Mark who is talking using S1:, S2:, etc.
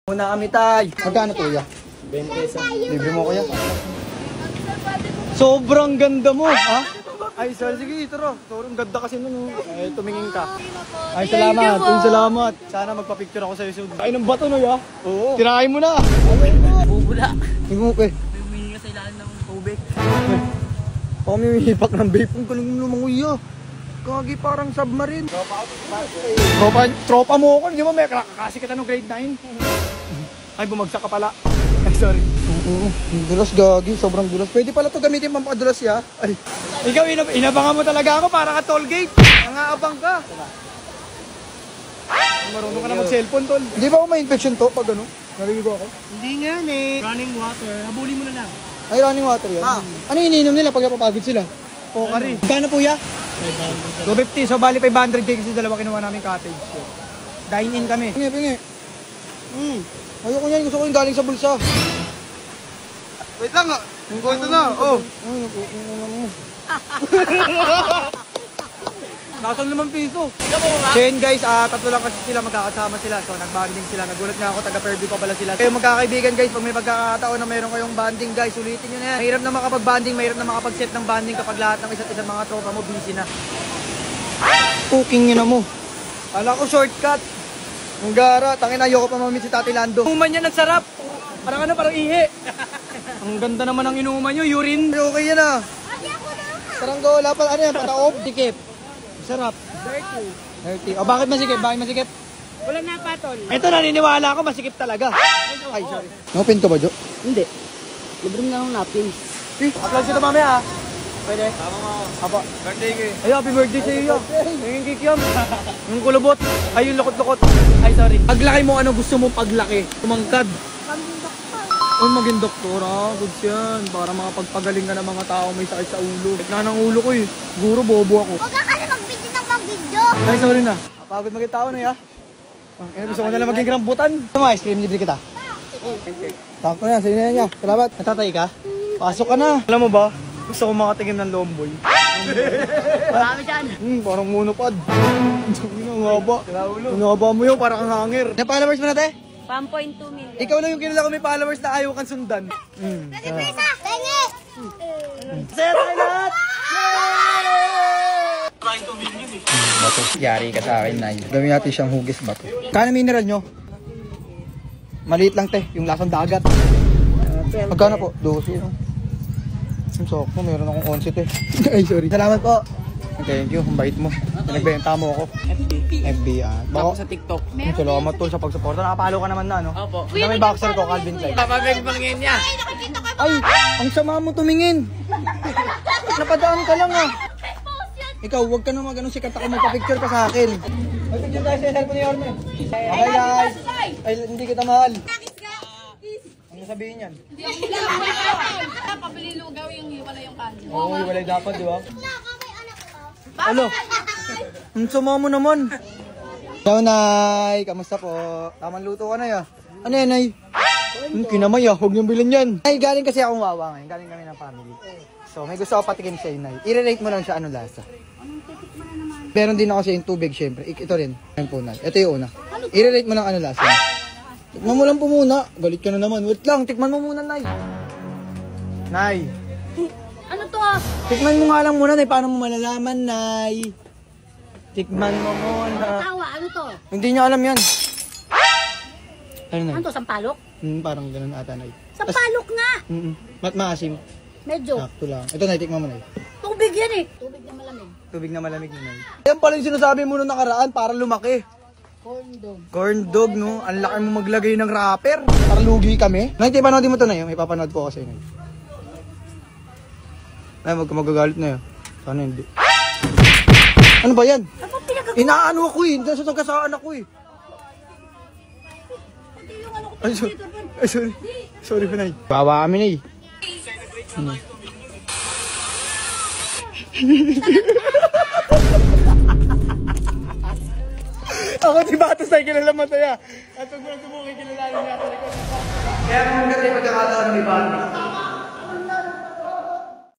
S1: Muna kami tay. Magkano po ya?
S2: 20 pesos.
S1: Libre mo kuya. Sobrang ganda mo, ha? Ay, sir, sige, tara. Sobrang ganda kasi nun. Ay, tumingin ka. Ay, salamat. Salamat. Sana magpa-picture ako sa'yo soon. Ay, ng bato no, ya? Oo. Tirahin mo na.
S2: Bubula.
S1: Tingnan mo, eh.
S2: Humingi ka sa ilalim ng tubig.
S1: Ako may hipak ng vape. Ang galing mo naman, kuya. Kagi parang submarine. Tropa mo ako. Hindi mo, may kakasi kita nung grade 9. Ay, bumagsak ka pala. Ay, sorry. Oo. Dulas, gagi. Sobrang dulas. Pwede pala ito gamitin pampadulas, ya. Ay. Ikaw, inabangan mo talaga ako para ka toll gate. Nangaabang ka. Marunong ka na mag-cellphone, tol. Hindi ba ako may infection to pag ano? Naliligo ako?
S2: Hindi nga eh. Running water. Habulin mo na lang.
S1: Ay, running water yan. Ano yung iniinom nila pag napapagod sila? Pokari. Gano po ya? 250. So, bali 500 kasi dalawa kinuha namin cottage. Dine-in kami. Pingi. Ayoko yan. Gusto ko yung galing sa bulsa. Wait lang nga. Ito na. Oh. Nasa 5 piso. So yun guys, tatlo lang kasi sila, magkakasama sila. So nag-banding sila. Nagulat nga ako, taga-Fairview pa pala sila. Kayo magkakaibigan guys, pag may pagkakataon na mayroon kayong banding guys, ulitin nyo na yan. Mahirap na makapag-banding, mahirap na makapag-set ng banding kapag lahat ng isa't isang mga tropa mo busy na. Cooking nyo na mo. Kala ko shortcut. Ang gara, tangin ayoko pa mamit si Tati Lando. Inuman yan, ang sarap. Parang ano, parang ihi. Ang ganda naman ng inuman nyo, urine. Okay yan ah. Saranggo, wala pa, ano yan, pataob. Sikip. Sarap. Dirty. O bakit masikip? Bakit masikip?
S2: Wala na patol.
S1: Ito naniniwala ako, masikip talaga. Ay, sorry. No-pin to ba, Jo?
S2: Hindi. Libre na lang napin.
S1: Upload ko ito mamaya ah. Pwede? Tama mo. Apa. Birthday ko eh. Ay, happy birthday sa iyo. Yung kikiam. Yung kulubot. Ay, yung lukot-lukot. Ay, sorry. Paglaki mo, ano gusto mo paglaki? Tumangkad.
S2: Maging doktor.
S1: Oh, maging doktor ah. Good yan. Para makapagpagaling ka ng mga tao may sakit sa ulo. Na ng ulo ko eh. Siguro bobo ako.
S3: Huwag ka kasi mag-video ng mag-video.
S1: Ay, sorry na. Pagod maging tao na ya. Gusto ko na lang maging rambutan. Ano mo, ice cream libre kita? Sakto na, sige na niya. Salamat. Natatay ka? Pasok ka na. Alam mo ba, gusto ko makatingin ng lomboy.
S2: Marami dyan.
S1: Parang monopod. Ang haba. Ang haba mo yun, parang ang hanger. May followers mo na, te?
S2: 1.2 million.
S1: Ikaw lang yung kilala ko may followers na ayaw kang sundan.
S3: Isa, tengi!
S1: Saya tayo lahat! Bato. Yari ka sa akin, Nay. Gawin natin siyang hugis bato. Kano mineral nyo? Maliit lang, te. Yung lasang dagat. Magkano po? 12. Sakto, meron akong 11, te. Ay, sorry. Salamat po. Thank you, ang bait mo. Pinagbenta mo ako. FB.
S2: Bako sa TikTok.
S1: Salamat tol sa pagsuporta. Nakapalo ka naman na, no?
S2: Opo.
S1: Ito may boxer ko, Calvin Klein.
S2: Papabig-bangin niya.
S1: Ay, ang sama mo tumingin. Napadaan ka lang ah. Ikaw, huwag ka na mag-ano, sikat ako, magpa-picture ka sa akin. Mag-picture tayo sa cellphone ni Orme. Okay guys. Ay, hindi kita mahal. Ano sabihin yan?
S3: Pabili lugaw yung hiwala yung kanin.
S1: Oo, walay dapat, di ba? Ano? Ang sama mo naman. Ciao, Nay. Kamusta po? Tamang luto ka na ya. Ano yan, Nay? Kinamay ah. Huwag niyong bilhin yan. Ay, galing kasi akong wawa ngayon. Galing kami ng family. So, may gusto ako patikim sa'yo, Nay. I-rate mo lang siya anong lasa. Meron din ako sa yung tubig, syempre. Ito rin. Ayan po, Nay. Ito yung una. I-rate mo lang anong lasa. Tikman mo lang po muna. Galit ka na naman. Wait lang. Tikman mo muna, Nay. Nay.
S3: Ano to ah?
S1: Tikman mo nga lang muna, Nay. Paano mo malalaman, Nay? Tikman mo muna.
S3: Tawa, ano to?
S1: Hindi niya alam yan. Ano, Nay?
S3: Ano to, sampalok?
S1: Parang ganun ata, Nay.
S3: Sampalok nga!
S1: Maasim.
S3: Medyo.
S1: Sakto lang. Ito, Nay. Tikman mo, Nay.
S3: Tubig yan eh. Tubig na malamig.
S1: Tubig na malamig na, Nay. Yan pala yung sinasabi mo nung nakaraan para lumaki.
S3: Corn dog.
S1: Corn dog, no? Ang laki mo maglagay ng wrapper. Para lugi kami. Nay, panoodin mo to, Nay. May papanood po kasi, Nay. Ay, magagalit na yun. Sana hindi. Ano ba yan? Inaano ako eh. Nasa nagkasaan ako eh. Ay, sorry. Ay, sorry. Sorry po, Nay. Bawa kami, Nay. Ako si Batos ay kilala mataya. At pag mo nagtumukay, kilala niya ako. Kaya kung maganda yung pagkakataon ng iba,